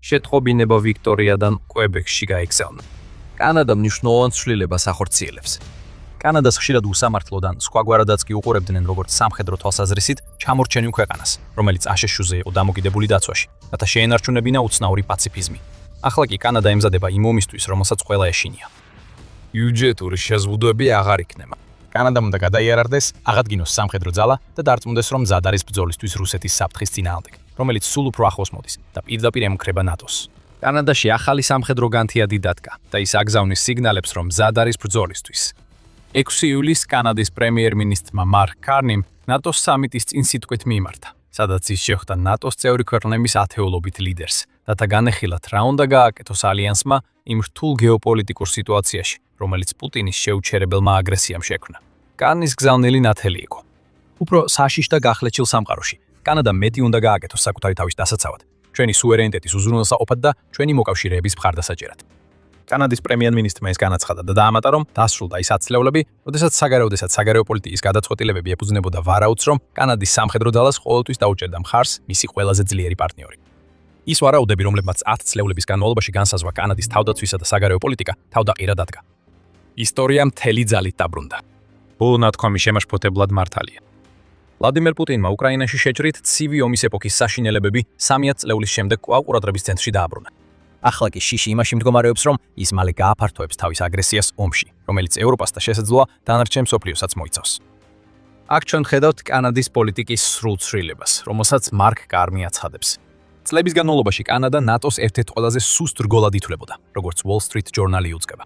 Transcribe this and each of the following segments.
შეტყობინება ვიქტორიადან კვებეკში გაიქცევნა. კანადა მნიშვნელოვან ცვლილებას ახორციელებს. კანადას ხშირად უსამართლოდან სხვაგვარადაც კი უყურებდნენ როგორც სამხედრო თვალსაზრისით ჩამორჩენილ ქვეყანას, რომელიც აშშ-ზე იყო დამოკიდებული დაცვაში, რათა შეენარჩუნებინა უცნაური პაციფიზმი. ახლა კი კანადა ემზადება იმ ომისთვის, რომელსაც ყველა ეშინია. ბიუჯეტური შეზღუდვები აღარ იქნება. კანადამ უნდა გადაიარარდეს, აღადგინოს სამხედრო ძალა და დარწმუნდეს, რომ მზად არის ბრძოლისთვის რუსეთის საფრთხის წინააღმდეგ, რომელიც სულ უფრო ახლოს მოდის და პირდაპირ ემუქრება ნატოს. კანადაში ახალი სამხედრო განთიადი დადგა და ის აგზავნის სიგნალებს, რომ მზად არის ბრძოლისთვის. 6 ივლისს კანადის პრემიერ-მინისტრმა მარკ კარნიმ ნატოს სამიტის წინ სიტყვით მიმართა, სადაც ის შეხვდა ნატოს წევრი ქვეყნების ათეულობით ლიდერს, რათა განეხილათ რა უნდა გააკეთოს ალიანსმა იმ რთულ გეოპოლიტიკურ სიტუაციაში, რომელიც პუტინის შეუჩერებელმა აგრესიამ შექმნა. კარნის გზავნილი ნათელი იყო. უფრო საშიშ და გახლეჩილ სამყაროში კანადამ მეტი უნდა გააკეთოს საკუთარი თავის დასაცავად, ჩვენი სუვერენიტეტის უზრუნველსაყოფად და ჩვენი მოკავშირეების მხარდასაჭერად. კანადის პრემიერ-მინისტრმა ის განაცხადა და დაამატა, რომ დასრულდა ის ათწლეულები, როდესაც საგარეო პოლიტიკის გადაწყვეტილებები ეფუძნებოდა ვარაუდს, რომ კანადის სამხედრო ძალას ყოველთვის დაუჭერდა მხარს მისი ყველაზე ძლიერი პარტნიორი. ის ვარაუდები, რომლებმაც 10 წლეულების განმავლობაში განსაზღვრა კანადის თავდაცვისა და საგარეო პოლიტიკა, თავდაყირა დადგა. ისტორია მთელი ძალით დაბრუნდა. ბოლო ნათქვამი შემაშფოთებლად მართალია. ვლადიმერ პუტინმა უკრაინაში შეჭრით ცივი ომის ეპოქის საშინელებები 3 წლეულის შემდეგ კვლავ ყურადღების ცენტრში დააბრუნა. ახლა კი შიში იმაში მდგომარეობს, რომ ის მალე გააფართოებს თავის აგრესიას ომში, რომელიც ევროპას და შესაძლოა დანარჩენ მსოფლიოსაც მოიცავს. აქ ჩვენ ხედავთ კანადის პოლიტიკის სრულ ცვლილებას, რომელსაც მარკ კარნი აცხადებს. წლების განმავლობაში კანადა ნატოს ერთ-ერთ ყველაზე სუსტ რგოლად ითვლებოდა, როგორც Wall Street Journal-ი უძღვება.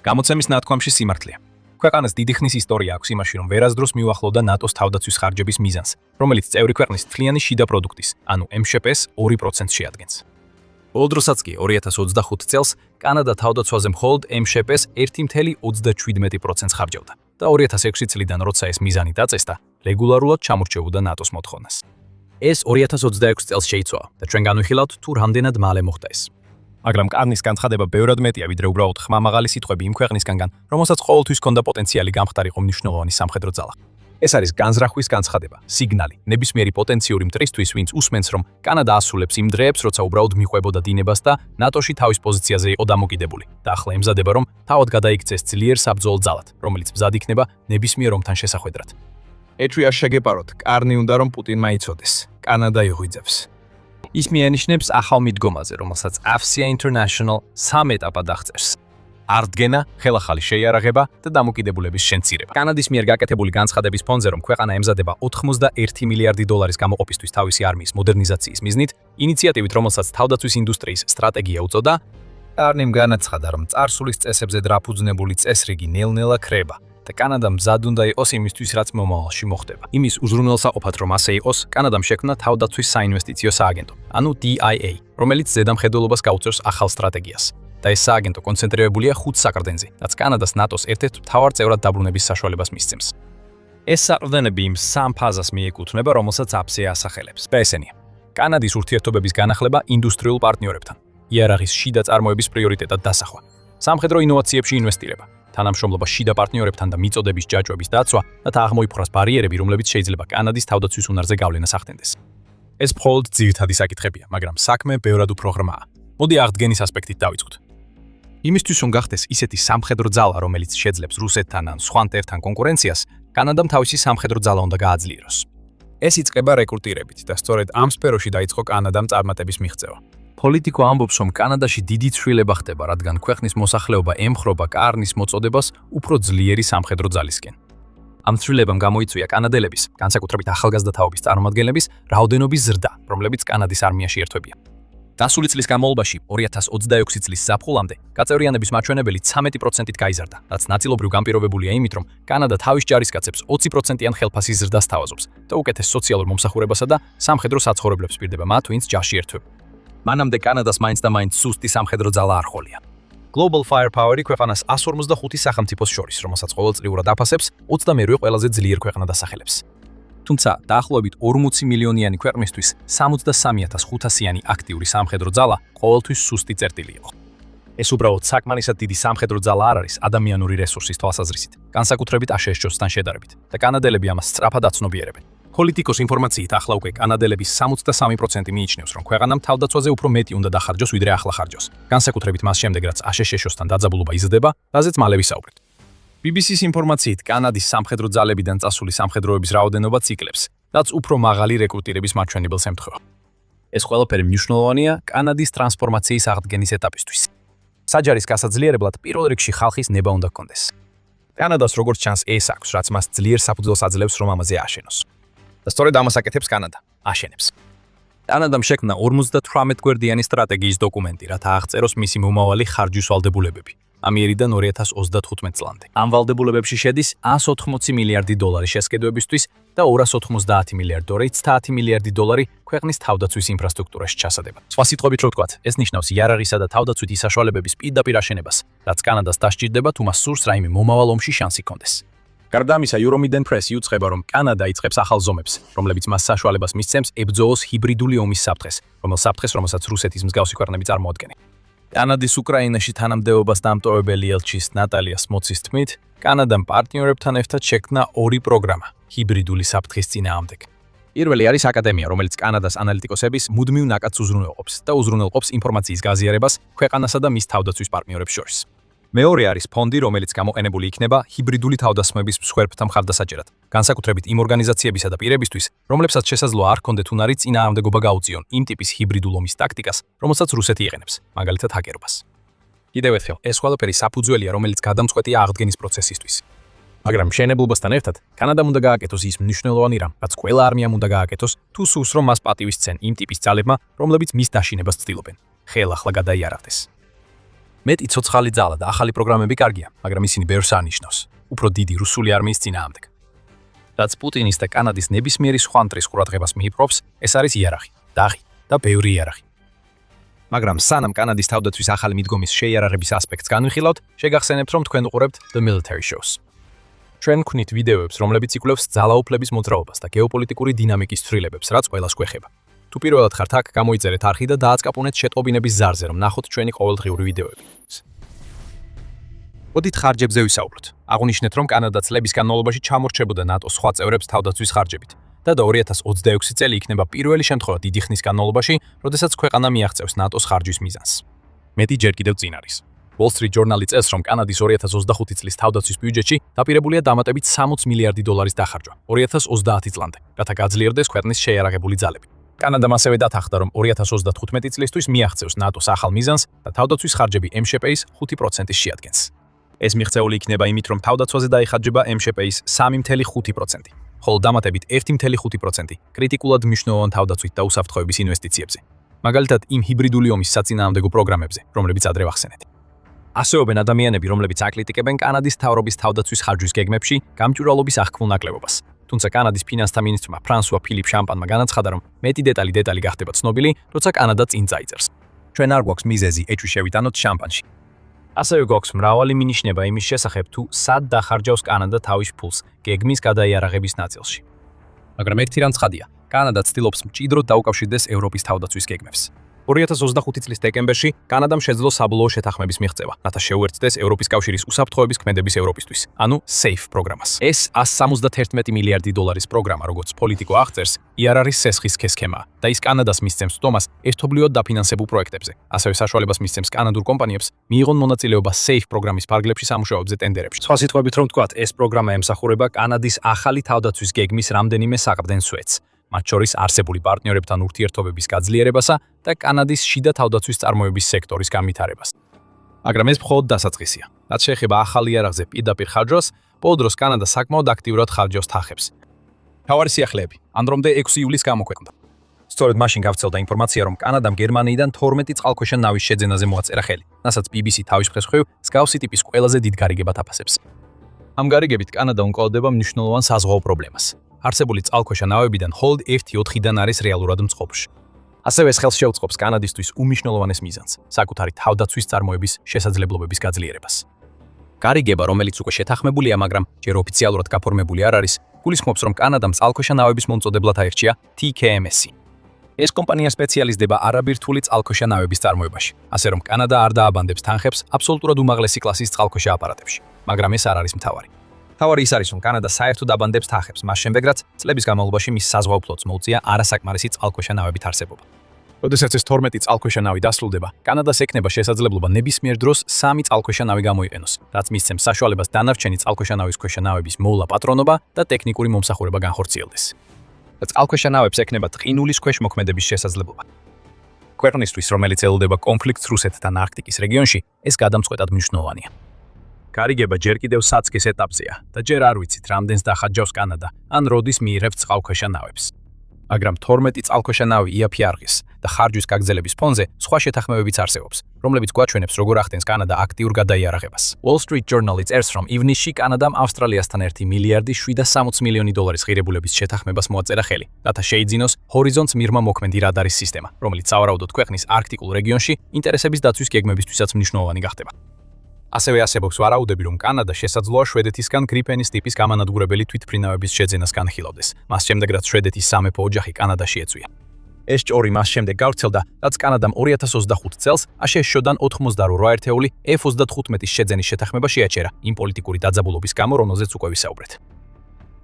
გამოცემის ნათქვამში სიმართლეა. ქვეყანას დიდი ხნის ისტორია აქვს იმაში, რომ ვერასდროს მიუახლოვდა ნატოს თავდაცვის ხარჯების მიზანს, რომელიც წევრი ქვეყნის თლიანი შიდა პროდუქტის, ანუ MŠP-ს 2% შეადგენს. ბოლო დროსაც კი 2025 წელს კანადა თავდაცვაზე მხოლოდ MŠP-ს 1,37% ხარჯავდა და 2006 წლიდან, როცა ეს მიზანი დაწესდა, რეგულარულად ჩამორჩებოდა ნატოს მოთხოვნას. ეს 2026 წელს შეიცვალა და ჩვენ განვიხილავთ თუ რამდენად მალე მოხდა ეს. მაგრამ კარნის განცხადება ბევრად მეტია, ვიდრე უბრალოდ ხმამაღალი სიტყვები იმ ქვეყნისგან, რომელსაც ყოველთვის ჰქონდა პოტენციალი გამხდარიყო მნიშვნელოვანი სამხედრო ძალა. ეს არის განზრახვის განცხადება, სიგნალი, ნებისმიერი პოტენციური მტრისთვის, ვინც უსმენს, რომ კანადა ასრულებს იმ დროებს, როცა უბრალოდ მიყვებოდა დინებას და ნატოში თავის პოზიციაზე იყო დამოკიდებული და ახლა ემზადება, რომ თავად გადაიქცეს ძლიერ საბრძოლო ძალად, რომელიც მზად იქნება ნებისმიერ ომთან შესახვედრად. ეთვი არ შეგეპაროთ, კარნი უნდა რომ პუტინმა იცოდეს, კანადა იღვიძებს. ის მიანიშნებს ახალ მიდგომაზე, რომელსაც AFCEA International 3 ეტაპად აღწერს. არდგენა, ხელახალი შეიარაღება და დამოკიდებულების შემცირება. კანადის მიერ გაკეთებული განცხადების ფონზე, რომ ქვეყანა ემზადება 91 მილიარდი დოლარის გამოყოფისთვის თავისი არმიის მოდერნიზაციის მიზნით, ინიციატივით, რომელსაც თავდაცვის ინდუსტრიის სტრატეგია უწოდა, კარნიმ განაცხადა, რომ წარსულის წესებზე დრაფუძნებული წესრიგი ნელ-ნელა ქრება და კანადა მზად უნდა იყოს იმისთვის, რაც მომავალში მოხდება. იმის უზრუნველსაყოფად, რომ ასე იყოს, კანადამ შექმნა თავდაცვის საინვესტიციო სააგენტო, ანუ DIA, რომელიც ზედამხედველობას გაუწევს ახალ სტრატეგიას. და ეს სააგენტო კონცენტრირებულია 5 საყრდენზე, რაც კანადას ნატოს ერთ-ერთ მთავარ წევრად დაბრუნების საშუალებას მისცემს. ეს საყრდენები იმ 3 ფაზას მიეკუთვნება, რომელსაც AFCEA ასახელებს. ესენია: კანადის ურთიერთობების განახლება ინდუსტრიულ პარტნიორებთან, იარაღის შიდა წარმოების პრიორიტეტად დასახვა, სამხედრო ინოვაციებში ინვესტირება, თანამშრომლობა შიდა პარტნიორებთან და მიწოდების ჯაჭვების დაცვა, რათა აღმოიფხვრას ბარიერები, რომლებიც შეიძლება კანადის თავდაცვის უნარზე გავლენას ახდენდეს. ეს მხოლოდ ძირითადი საკითხებია, მაგრამ საქმე ბევრად უფრო ღრმაა. მოდი აღდგენის ასპექტით დავიწყოთ. იმისთვის, რომ გახდეს ისეთი სამხედრო ძალა, რომელიც შეძლებს რუსეთთან ან სხვა მტერთან კონკურენციას, კანადამ თავისი სამხედრო ძალა უნდა გააძლიეროს. ეს იწყება რეკრუტირებით და სწორედ ამ სფეროში დაიწყო კანადამ წარმატების მიღწევა. პოლიტიკო ამბობს, რომ კანადაში დიდი ცვლილება ხდება, რადგან ქვეყნის მოსახლეობა ემხრობა კარნის მოწოდებას უფრო ძლიერი სამხედრო ძალისკენ. ამ ცვლილებამ გამოიწვია კანადელების, განსაკუთრებით ახალგაზრდა თაობის წარმომადგენლების რაოდენობის ზრდა, რომლებიც კანადის არმიაში ერთვებიან. დასული წლის განმავლობაში 2026 წლის ზაფხულამდე გაწევრიანების მაჩვენებელი 13%-ით გაიზარდა, რაც ნაწილობრივ განპირობებულია იმით, რომ კანადა თავის ჯარისკაცებს 20%-იან ხელფასის ზრდას თავაზობს და უკეთეს სოციალურ მომსახურებასა და სამხედრო საცხოვრებლებს პირდება მათ, ვინც ჯარში ერთვება. მანამდე კანადას მაინც და მაინც სუსტი სამხედრო ძალა არ ჰყოლია. Global Firepower-ი ქვეყანას 145 სახელმწიფოს შორის, რომელსაც ყოველწლიურად აფასებს 22 ყველაზე ძლიერ ქვეყნად ასახელებს. თუმცა დაახლოებით 40 მილიონიანი ქვეყნისთვის 73500-იანი აქტიური სამხედრო ძალა ყოველთვის სუსტი წერტილი იყო. ეს უბრალოდ საკმარისად დიდი სამხედრო ძალა არ არის ადამიანური რესურსის თვალსაზრისით, განსაკუთრებით აშშ-სთან შედარებით და კანადელები ამას სწრაფად აცნობიერებენ. პოლიტიკოს ინფორმაციით ახლა უკვე კანადელების 63% მიიჩნევს, რომ ქვეყანამ თავდაცვაზე უფრო მეტი უნდა დახარჯოს, ვიდრე ახლა ხარჯოს. განსაკუთრებით მას შემდეგ, რაც აშშ-თან დაძაბულობა იზრდება, რაზეც მალე ვისაუბრეთ. BBC-ის ინფორმაციით კანადის სამხედრო ძალებიდან წასული სამხედროების რაოდენობა ციკლებს, რაც უფრო მაღალი რეკრუტირების მაჩვენებელს ემთხვევა. ეს ყველაფერი მნიშვნელოვანია კანადის ტრანსფორმაციის აღდგენის ეტაპისთვის. საჯარის გასაძლიერებლად პირველ რიგში ხალხის ნება უნდა ჰქონდეს. კანადას როგორც ჩანს ეს აქვს, რაც მას ძლიერ საფუძველს აძლევს, რომ ამაზე აშენოს. და სწორედ ამას აკეთებს კანადა, აშენებს. კანადამ შექმნა 58 გვერდიანი სტრატეგიის დოკუმენტი, რათა აღწეროს მისი მომავალი ხარჯვის ვალდებულებები. ამიერიდან 2035 წლამდე. ამ ვალდებულებებში შედის 180 მილიარდი დოლარი შესყიდვებისთვის და 290 მილიარდი დოლარი, 90 მილიარდი დოლარი ქვეყნის თავდაცვის ინფრასტრუქტურაში ჩასადება. სხვა სიტყვებით რო ვთქვათ, ეს ნიშნავს იარაღისა და თავდაცვითი საშუალებების პირდაპირ აშენებას, რაც კანადას დასჭირდება თუ მას სურს რაიმე მომავალ ომში შანსი ჰქონდეს. გარდა ამისა, Euromiden Press იუწყება, რომ კანადა იწყებს ახალ ზომებს, რომლებიც მას საშუალებას მისცემს ებრძოლოს ჰიბრიდული ომის საფრთხეს, რომელსაც რუსეთის მსგავსი ქვეყნები წარმოადგენენ. კანადის უკრაინაში თანამდებობას დამტოვებელი ელჩის ნატალია სმოცის თქმით, კანადამ პარტნიორებთან ერთად შექმნა ორი პროგრამა ჰიბრიდული საფრთხის წინააღმდეგ. პირველი არის აკადემია, რომელიც კანადას ანალიტიკოსების მუდმივ ნაკადს უზრუნველყოფს და უზრუნველყოფს ინფორმაციის გაზიარებას ქვეყანასა და მის თავდაცვის პარტნიორებს შორის. მეორე არის ფონდი, რომელიც გამოყენებული იქნება ჰიბრიდული თავდასხმების მსხვერპლთა მხარდასაჭერად, განსაკუთრებით იმ ორგანიზაციებისა და პირებისთვის, რომლებსაც შესაძლოა არ ჰქონდეთ უნარი წინააღმდეგობა გაუწიონ იმ ტიპის ჰიბრიდულ ომის ტაქტიკას, რომელსაც რუსეთი იყენებს, მაგალითად ჰაკერობას. კიდევ ერთხელ, ეს ყველაფერი საფუძველია, რომელიც გადამწყვეტია აღდგენის პროცესისთვის. მაგრამ მშენებლობასთან ერთად, კანადამ უნდა გააკეთოს ის მნიშვნელოვანი რამ, რაც ყველა არმიამ უნდა გააკეთოს, თუ სურს რომ მას პატივის სცენ იმ ტიპის ძალებმა, რომლებიც მის დაშინებას ცდილობენ. ხელახლა გადაიარაღდეს. მეტი ცოცხალი ძალა და ახალი პროგრამები კარგია, მაგრამ ისინი ბევრს არ ნიშნავს. უფრო დიდი რუსული არმიის წინააღმდეგ. რაც პუტინის და კანადის ნებისმიერი სხვა მტრის ყურადღებას მიიპყრობს, ეს არის იარაღი, დაღი და ბევრი იარაღი. მაგრამ სანამ კანადის თავდაცვის ახალი მიდგომის შეიარაღების ასპექტს განვიხილავთ, შეგახსენებთ, რომ თქვენ უყურებთ The Military Shows. ჩვენ ვქნით ვიდეოებს, რომლებიც იკვლევს ძალაუფლების მოძრაობას და გეოპოლიტიკური დინამიკის ცვლილებებს, რაც ყველას გვეხება. თუ პირველად ხართ აქ, გამოიწერეთ არხი და დააწკაპუნეთ შეტყობინების ზარზე, რომ ნახოთ ჩვენი ყოველდღიური ვიდეოები. მოდით ხარჯებზე ვისაუბროთ. აღვნიშნეთ, რომ კანადა წლების განმავლობაში ჩამორჩებოდა ნატოს სხვა წევრებს თავდაცვის ხარჯებით და 2026 წელი იქნება პირველი შემთხვევა დიდი ხნის განმავლობაში, როდესაც ქვეყანა მიაღწევს ნატოს ხარჯვის მიზანს. მეტი ჯერ კიდევ წინ არის. Wall Street Journal წერს, რომ კანადის 2025 წლის თავდაცვის ბიუჯეტში დაპირებულია დამატებით 60 მილიარდი დოლარის დახარჯვა 2030 წლამდე, რათა გაძლიერდეს ქვეყნის შეიარაღებული ძალები. კანადამ ასევე დათანხმდა, რომ 2035 წლისთვის მიაღწევს ნატოს ახალ მიზანს და თავდაცვის ხარჯები MSHP-ის 5%-ის შეადგენს. ეს მიღწეული იქნება იმით, რომ თავდაცვაზე დაიხარჯება MSHP-ის 3.5%, ხოლო დამატებით 1.5% კრიტიკულად მნიშვნელოვან თავდაცვით და უსაფრთხოების ინვესტიციებზე. მაგალითად, იმ ჰიბრიდული ომის საწინააღმდეგო პროგრამებზე, რომლებიც ადრე ვახსენეთ. ასეობენ ადამიანები, რომლებიც აკრიტიკებენ კანადის მთავრობის თავდაცვის ხარჯვის გეგმებში გამჭვირვალობის აღქმულ ნაკლებობას. თუმცა კანადის ფინანსთა მინისტრმა ფრანსუა ფილიპ შამპანმა განაცხადა, რომ მეტი დეტალი გახდება ცნობილი, როცა კანადა წინ წაიწერს. ჩვენ არ გვაქვს მიზეზი ეჭვი შევიტანოთ შამპანში. ასევე გვაქვს მრავალი მინიშნება იმის შესახებ, თუ სად დახარჯავს კანადა თავის ფულს გეგმის გადაიარაღების ნაწილში. მაგრამ ერთი რამ ცხადია, კანადა ცდილობს მჭიდროდ დაუკავშირდეს ევროპის თავდაცვის გეგმებს. 2025 წლის დეკემბერში კანადამ შეძლო საბოლოო შეთანხმების მიღწევა, რათა შეუერთდეს ევროპის კავშირის უსაფრთხოების ქმედების ევროპისთვის, ანუ SAFE პროგრამას. ეს 171 მილიარდი დოლარის პროგრამა, როგორც პოლიტიკო აღწერს, იარაღის სესხის სქემაა და ის კანადას მისცემს სტომას ერთობლივად დაფინანსებულ პროექტებზე. ასევე საშუალებას მისცემს კანადურ კომპანიებს მიიღონ მონაწილეობა SAFE პროგრამის ფარგლებში სამუშაოებზე ტენდერებში. სხვა სიტყვებით რომ ვთქვათ, ეს პროგრამა ემსახურება კანადის ახალი თავდაცვის გეგმის რამდენიმე საყრდენ სვეტს. მათ შორის არსებული პარტნიორებთან ურთიერთობების გაძლიერებასა და კანადის შიდა თავდაცვის წარმოების სექტორის განვითარებას. მაგრამ ეს მხოლოდ დასაწყისია. რაც შეეხება ახალ იარაღზე პირდაპირ ხარჯვას, ბოლო დროს კანადა საკმაოდ აქტიურად ხარჯავს თახებს. მთავარი სიახლეები. ანდრომდე 6 ივლისს გამოქვეყნდა. სწორედ მაშინ გავრცელდა ინფორმაცია, რომ კანადამ გერმანიიდან 12 წყალქვეშა ნავის შეძენაზე მოაწერა ხელი, რასაც BBC თავის მხრივ მსგავსი ტიპის ყველაზე დიდ გარიგებად აფასებს. ამ გარიგებით კანადა უმკვლავდება მნიშვნელოვან საზღვაო პრობლემას. არსებული წყალქვეშა ნავებიდან მხოლოდ 1/4-დან არის რეალურად მწყობრში. ასევე ეს ხელს შეუწყობს კანადისთვის უმნიშვნელოვანეს მიზანს, საკუთარი თავდაცვის წარმოების შესაძლებლობების გაძლიერებას. გარიგება, რომელიც უკვე შეთანხმებულია, მაგრამ ჯერ ოფიციალურად გაფორმებული არ არის, გულისხმობს, რომ კანადამ წყალქვეშა ნავების მომწოდებლად აირჩია TKMS. ეს კომპანია სპეციალიზდება არაბირთვული წყალქვეშა ნავების წარმოებაში, ასე რომ კანადა არ დააბანდებს თანხებს აბსოლუტურად უმაღლესი კლასის წყალქვეშა აპარატებში, მაგრამ ეს არ არის მთავარი. თავარი ის არის, რომ კანადა საერთოდ აბანდებს თახებს, მას შემდეგ რაც წლების განმავლობაში მის საზღვაო ფლოტს მოუწია არასაკმარისი წყალქვეშა ნავებით არსებობა. როდესაც ეს 12 წყალქვეშა ნავი დასრულდება, კანადას ექნება შესაძლებლობა ნებისმიერ დროს 3 წყალქვეშა ნავი გამოიყენოს, რაც მისცემს საშუალებას დანარჩენი წყალქვეშა ნავის ქვეშა ნავების მოვლა პატრონობა და ტექნიკური მომსახურება განხორციელდეს. წყალქვეშა ნავებს ექნება ტყინულის ქვეშ მოქმედების შესაძლებლობა. ქვეყნისთვის, რომელიც ელოდება კონფლიქტს რუსეთთან არქტიკის რეგიონში, ეს გადამწყვეტად მნიშვნელოვანია. გარიგება ჯერ კიდევ საწყის ეტაპზეა და ჯერ არ ვიცით, რამდენს დახარჯავს კანადა, ან როდის მიიღებს წყალქვეშა ნავებს. მაგრამ 12 წყალქვეშა ნავი იაფი-არღის და ხარჯვის გაგრძელების ფონზე სხვა შეთანხმებებიც არსებობს, რომლებიც გვაჩვენებს, როგორ ახდენს კანადა აქტიურ გადაიარაღებას. Wall Street Journal-იც წერს, რომ ივნისში კანადამ ავსტრალიასთან 1 მილიარდი 760 მილიონი დოლარის ღირებულების შეთანხმებას მოაწერა ხელი, რათა შეიძინოს ჰორიზონტს მიღმა მოქმედი რადარის სისტემა, რომელიც სავარაუდოდ ქვეყნის არქტიკულ რეგიონში ინტერესების დაცვის გეგმებისთვისაც მნიშვნელოვანი გახდება. ასევე არსებობს ვარაუდები, რომ კანადა შესაძლოა შვედეთისგან გრიფენის ტიპის გამანადგურებელი თვითმფრინავების შეძენას განხილავდეს, მას შემდეგ რაც შვედეთის სამეფო ოჯახი კანადაში ეწვია. ეს ჭორი მას შემდეგ გავრცელდა, რაც კანადამ 2025 წელს აშშ-დან 88 ერთეული F-35-ის შეძენის შეთანხმება შეაჩერა იმ პოლიტიკური დაძაბულობის გამო, რომელზეც უკვე ვისაუბრეთ.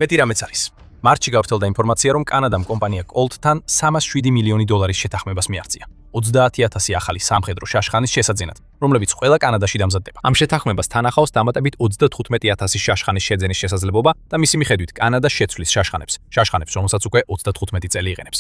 მეტი რამეც არის. მარტში გავრცელდა ინფორმაცია, რომ კანადამ კომპანია Colt-თან 307 მილიონი დოლარის შეთანხმებას მიაღწია. 30,000 ახალი სამხედრო შაშხანის შესაძენად, რომლებიც ყველა კანადაში დამზადდება. ამ შეთანხმებას თან ახლავს დამატებით 35,000 შაშხანის შეძენის შესაძლებლობა და მისი მიხედვით კანადა შეცვლის შაშხანებს, რომელსაც უკვე 35 წელი იყენებს.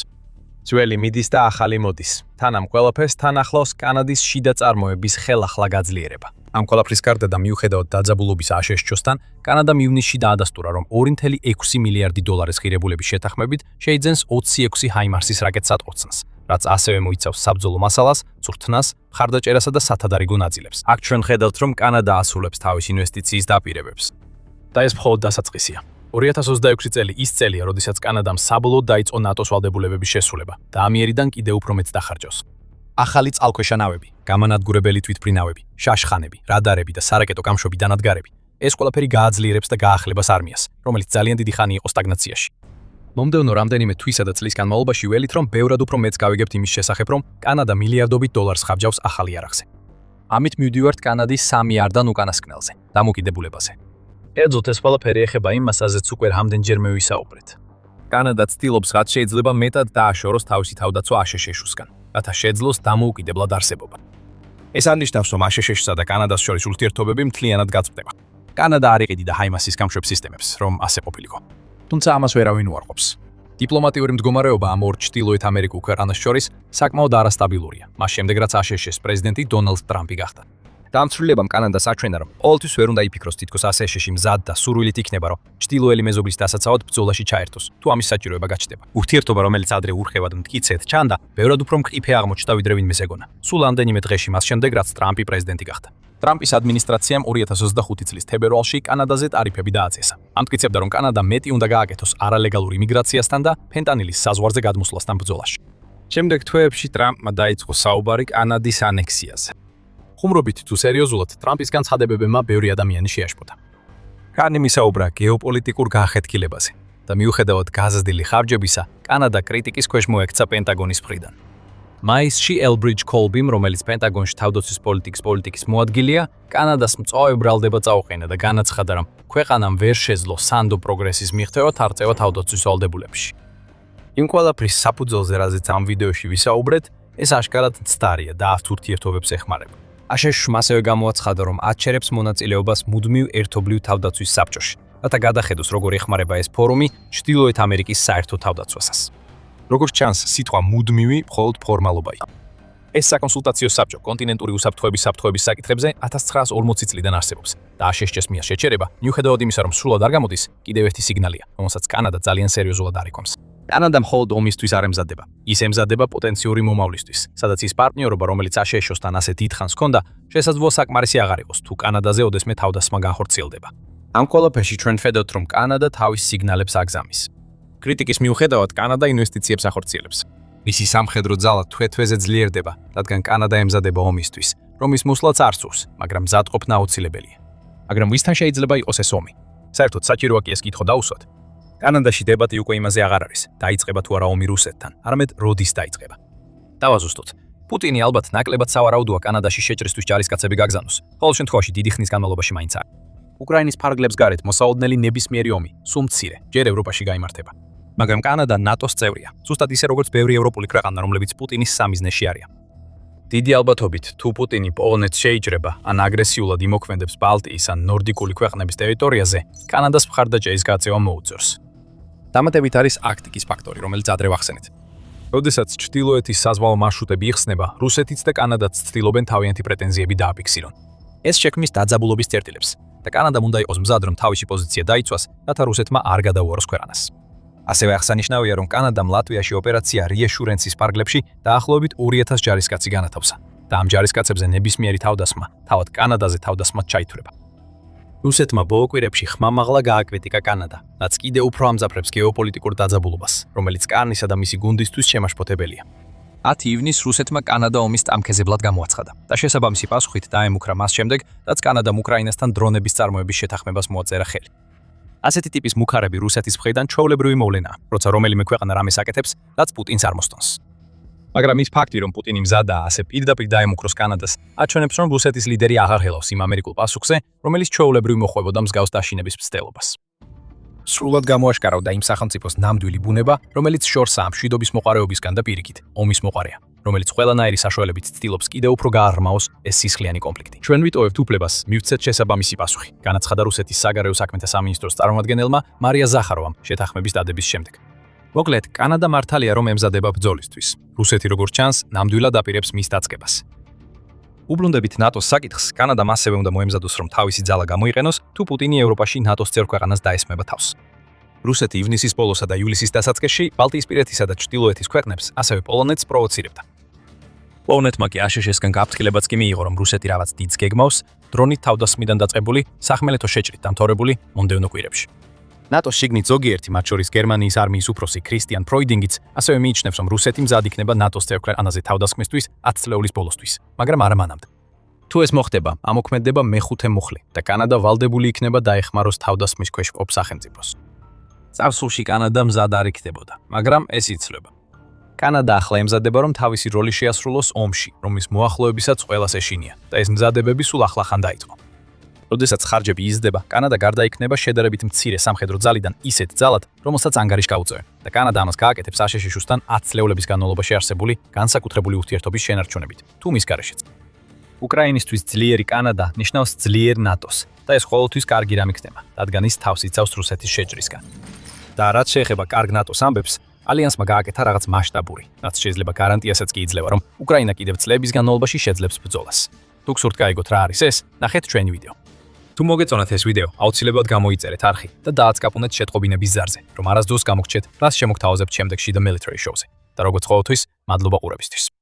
ძველი მიდის და ახალი მოდის. თან ამ ყველაფერს თან ახლავს კანადის შიდა წარმოების ხელახლა გაძლიერება. ამ ყველაფრის გარდა და მიუხედავად დაძაბულობის აშშ-სთან, კანადამ ივნისში დაადასტურა, რომ 2,6 მილიარდი დოლარის ღირებულების შეთანხმებით შეიძენს 26 ჰაიმარსის რაკეტსატყორცნს, რაც ასევე მოიცავს საბრძოლო მასალას, წვრთნას, მხარდაჭერასა და სათადარიგო ნაწილებს. აქ ჩვენ ხედავთ, რომ კანადა ასრულებს თავის ინვესტიციის დაპირებებს. და ეს მხოლოდ დასაწყისია. 2026 წელი ის წელია, როდესაც კანადამ საბოლოოდ დაიწყო ნატოს ვალდებულებების შესრულება და ამიერიდან კიდევ უფრო მეტს დახარჯავს. ახალი წყალქვეშა ნავები, გამანადგურებელი თვითმფრინავები, შაშხანები, რადარები და სარაკეტო გამშვები დანადგარები. ეს ყველაფერი გააძლიერებს და გაახლებას არმიას, რომელიც ძალიან დიდი ხანი იყო სტაგნაციაში. მომდევნო რამდენიმე თვისა და წლის განმავლობაში ველით, რომ ბევრად უფრო მეც გავიგებთ იმის შესახებ, რომ კანადა მილიარდობით დოლარს ხარჯავს ახალი იარაღზე. ამით მივდივართ კანადის 3 არდან უკანასკნელზე, დამოკიდებულებაზე. კერძოდ ეს ყველაფერი ეხება იმ მასაზეც უკვე რამდენჯერმე ვისაუბრეთ. კანადა ცდილობს, რაც შეიძლება მეტად დააშოროს თავისი თავდაცვა აშშ-სგან, რათა შეძლოს დამოუკიდებლად არსებობა. ეს არნიშნავს, რომ აშშ-სა და კანადას შორის ურთიერთობები მთლიანად გაწყვეტება. კანადა არ იყიდიდა ჰაიმარსის გამშვებ სისტემებს, რომ ასე ყოფილიყო. თუმცა ამას ვერავინ უარყოფს. დიპლომატიური მდგომარეობა ამ ორ ჩრდილოეთ ამერიკულ ქვეყანას შორის საკმაოდ არასტაბილურია, მას შემდეგ რაც აშშ-ის პრეზიდენტი დონალდ ტრამპი გახდა. დამცველებამ კანადას აჩვენა, რომ ყოველთვის ვერ უნდა იფიქროს, თითქოს აშშ-ში მზად და სურვილით იქნება, რომ ჩრდილოელი მეზობლის დასაცავად ბრძოლაში ჩაერთოს, თუ ამის საჭიროება გაჩნდება. ურთიერთობა, რომელიც ადრე ურხევად მტკიცედ ჩანდა, ბევრად უფრო მყიფე აღმოჩნდა, ვიდრე ვინმე ეგონა. სულ ამდენიმე დღეში მას შემდეგ, რაც ტრამპი პრეზიდენტი გახდა. ტრამპის ადმინისტრაციამ 2025 წლის თებერვალში კანადაზე ტარიფები დააწესა. ამტკიცებდა, რომ კანადა მეტი უნდა გააკეთოს არალეგალურ იმიგრაციასთან და ფენტანილის საზღვარზე გადმოსვლასთან ბრძოლაში. შემდეგ თვეებში ტრამპმა დაიწყო საუბარი კანადის ანექსიაზე. ხუმრობით თუ სერიოზულად, ტრამპისგან ცხადებებმა ბევრი ადამიანი შეაშფოთა. კანი მისაუბრა გეოპოლიტიკურ გაახეთქილებაზე და მიუხედავად გაზრდილი ხარჯებისა, კანადა კრიტიკის ქვეშ მოექცა პენტაგონის მხრიდან. მაისში ელბრიჯ კოლბიმ, რომელიც პენტაგონში თავდაცვის პოლიტიკის მოადგილეა, კანადას მწვავე ბრალდება წაუყენა და განაცხადა, რომ ქვეყანამ ვერ შეძლო სანდო პროგრესის მიღწევა თარწევა თავდაცვის ვალდებულებში. იმ ყველაფრის საფუძველზე, რაზეც ამ ვიდეოში ვისაუბრეთ, ეს აშკარად ცდარია და ავთ ურთიერთობებს ეხმარება. აშშ-მ ასევე გამოაცხადა, რომ აჩერებს მონაწილეობას მუდმივ ერთობლივ თავდაცვის საბჭოში, რათა გადახედოს, როგორ ეხმარება ეს ფორუმი ჩრდილოეთ ამერიკის საერთო თავდაცვასაც. როგორც ჩანს, სიტყვა მუდმივი მხოლოდ ფორმალობაა. ეს საკონსულტაციო საბჭო კონტინენტური უსაფრთხოების საფრთხოების საკითხებზე 1940 წლიდან არსებობს და აშშ-ს მია შეჩერება, მიუხედავად იმისა, რომ სრულად არ გამოდის, კიდევ ერთი სიგნალია, რომელსაც კანადა ძალიან სერიოზულად არ იკონს. კანადა მხოლოდ ომისთვის არ ემზადება, ის ემზადება პოტენციური მომავლისთვის, სადაც ის პარტნიორობა, რომელიც აშშ-სთან ასე დიდხანს ჰქონდა, შესაძლოა საკმარისი აღარ იყოს, თუ კანადაზე ოდესმე თავდასხმა განხორციელდება. ამ ყველაფერში ჩვენ ვხედავთ, რომ კანადა თავის სიგნალებს აგზავნის. კრიტიკის მიუხედავად, კანადა ინვესტიციებს ახორციელებს. მისი სამხედრო ძალა თვე-თვეზე ძლიერდება, რადგან კანადა ემზადება ომისთვის, რომის მოსვლაც არ სურს, მაგრამ მზადყოფნა აუცილებელია. მაგრამ ვისთან შეიძლება იყოს ეს ომი? საერთოდ საჭიროა კი ეს კითხვა დაუსვათ. კანადაში დებატი უკვე იმაზე აღარ არის, დაიწყება თუ არა ომი რუსეთთან, არამედ როდის დაიწყება. დავაზუსტოთ. პუტინი ალბათ ნაკლებად სავარაუდოა კანადაში შეჭრისთვის ჯარისკაცები გაგზავნოს, ყოველ შემთხვევაში დიდი ხნის განმავლობაში მაინც არ. უკრაინის ფარგლებს გარეთ მოსაოდნელი ნებისმიერი ომი სულ მცირე, ჯერ ევროპაში გაიმართება. მაგრამ კანადა ნატოს წევრია, ზუსტად ისე როგორც ბევრი ევროპული ქვეყანა, რომლებიც პუტინის სამიზნეში არიან. დიდი ალბათობით, თუ პუტინი პოლონეთს შეიჭრება ან აგრესიულად იმოქმედებს ბალტიის ან ნორდიკული ქვეყნების ტერიტორიაზე, კანადას მხარდაჭერის გაწევა მოუწევს. დამატებით არის აქტიკის ფაქტორი, რომელიც ადრე ვახსენეთ. როდესაც ჩრდილოეთის საზღვაო მარშრუტები იხსნება, რუსეთიც და კანადაც ცდილობენ თავიანთი პრეტენზიები დააფიქსირონ. ეს შექმნის დაძაბულობის წერტილებს და კანადამ უნდა იყოს მზად, რომ თავისი პოზიცია დაიცვას, რათა რუსეთმა არ გადაუაროს ქვეყანას. ასევე აღსანიშნავია, რომ კანადამ ლატვიაში ოპერაცია რეაშურენსის ფარგლებში დაახლოებით 2000 ჯარისკაცი განათავსა და ამ ჯარისკაცებზე ნებისმიერი თავდასხმა თავად კანადაზე თავდასხმად ჩაითვლება. რუსეთმა ბოლო კვირებში ხმამაღლა გააკრიტიკა კანადა, რაც კიდევ უფრო ამძაფრებს გეოპოლიტიკურ დაძაბულობას, რომელიც კარნისა და მისი გუნდისთვის შემაშფოთებელია. 10 ივნისს რუსეთმა კანადა ომის წამქეზებლად გამოაცხადა და შესაბამისი პასუხით დაემუქრა მას შემდეგ, რაც კანადამ უკრაინასთან დრონების წარმოების შეთანხმებას მოაწერა ხელი. ასეთი ტიპის მუქარები რუსეთის მხრიდან ჩვეულებრივი მოვლენაა, როცა რომელიმე ქვეყანა რამეს აკეთებს, რაც პუტინს არ მოსწონს. მაგრამ ის ფაქტი, რომ პუტინი მზადაა ასე პირდაპირ დაემუქროს კანადას, აჩვენებს, რომ რუსეთის ლიდერი აღარ ხელავს იმ ამერიკულ პასუხზე, რომელიც ჩვეულებრივ მოხვებოდა მსგავს დაშინების მცდელობას. სრულად გამოაშკარავდა იმ სახელმწიფოს ნამდვილი ბუნება, რომელიც შორსაა მშვიდობის მოყარეობისგან და პირიქით, ომის მოყარეა, რომელიც ყველანაირი საშუალებით ცდილობს კიდევ უფრო გააღრმაოს ეს სისხლიანი კონფლიქტი. ჩვენ ვიტოვებთ უფლებას მივცეთ შესაბამისი პასუხი, განაცხადა რუსეთის საგარეო საქმეთა სამინისტროს წარმომადგენელმა მარია ზახაროვამ შეთანხმების დადების შემდეგ. მოკლედ, კანადა მართალია, რომ ემზადება ბრძოლისთვის. რუსეთი, როგორც ჩანს, ნამდვილად აპირებს მის დაწყებას. უბრუნდებით ნატოს საკითხს, კანადამ ასევე უნდა მოემზადოს, რომ თავისი ძალა გამოიყენოს, თუ პუტინი ევროპაში ნატოს წევრ ქვეყანას დაესმება თავს. რუსეთი ივნისის ბოლოსა და ივლისის დასაწყისში ბალტიისპირეთისა და ჩრდილოეთის ქვეყნებს, ასევე პოლონეთს პროვოცირებდა. პოლონეთმა კი აშშ-სგან გაფრთხილებაც კი მიიღო, რომ რუსეთი რაღაც დიდს გეგმავს, დრონით თავდასხმიდან დაწყებული, სახმელეთო შეჭრით დამთავრებული მომდევნო კვირებში. ნატოს შიგნით ზოგიერთი, მათ შორის გერმანიის არმიის უფროსი ქრისტიან ფროიდინგიც, ასევე მიიჩნევს, რომ რუსეთი მზად იქნება ნატოს წევრ ქვეყანაზე თავდასხმისთვის 10 წლეულის ბოლოსთვის, მაგრამ არა მანამდე. თუ ეს მოხდება, ამოქმედდება მეხუთე მუხლი და კანადა ვალდებული იქნება დაეხმაროს თავდასხმის ქვეშ მყოფ სახელმწიფოს. წარსულში კანადა მზად არ იქნებოდა, მაგრამ ეს იცვლება. კანადა ახლა ემზადება, რომ თავისი როლი შეასრულოს ომში, რომლის მოახლოებისაც ყველას ეშინია და ეს მზადებები სულ ახლახან დაიწყო. როდესაც ხარჯები იზრდება, კანადა გარდაიქმნება შედარებით მცირე სამხედრო ძალიდან ისეთ ძალად, რომელსაც ანგარიში გაუწევენ და კანადა ამას გააკეთებს აშშ-სთან 10 წლეულების განმავლობაში არსებული განსაკუთრებული ურთიერთობის შენარჩუნებით, თუ მის გარეშეც. უკრაინისთვის ძლიერი კანადა ნიშნავს ძლიერ ნატოს და ეს ყოველთვის კარგი რამ იქნება, რადგან ის თავს იცავს რუსეთის შეჭრისგან. და რაც შეეხება კარგ ნატოს ამბებს, ალიანსმა გააკეთა რაღაც მასშტაბური, რაც შეიძლება გარანტიასაც კი იძლევა, რომ უკრაინა კიდევ წლების განმავლობაში შეძლებს ბრძოლას. თუ გსურთ გაიგოთ რა არის ეს, ნახეთ ჩვენი ვიდეო. თუ მოგეწონათ ეს ვიდეო, აუცილებლად გამოიწერეთ არხი და დააწკაპუნეთ შეტყობინების ზარზე, რომ არასდროს გამოგჩეთ, რას შემოგთავაზებთ შემდეგში The Military Show-ზე. და როგორც ყოველთვის, მადლობა ყურებისთვის.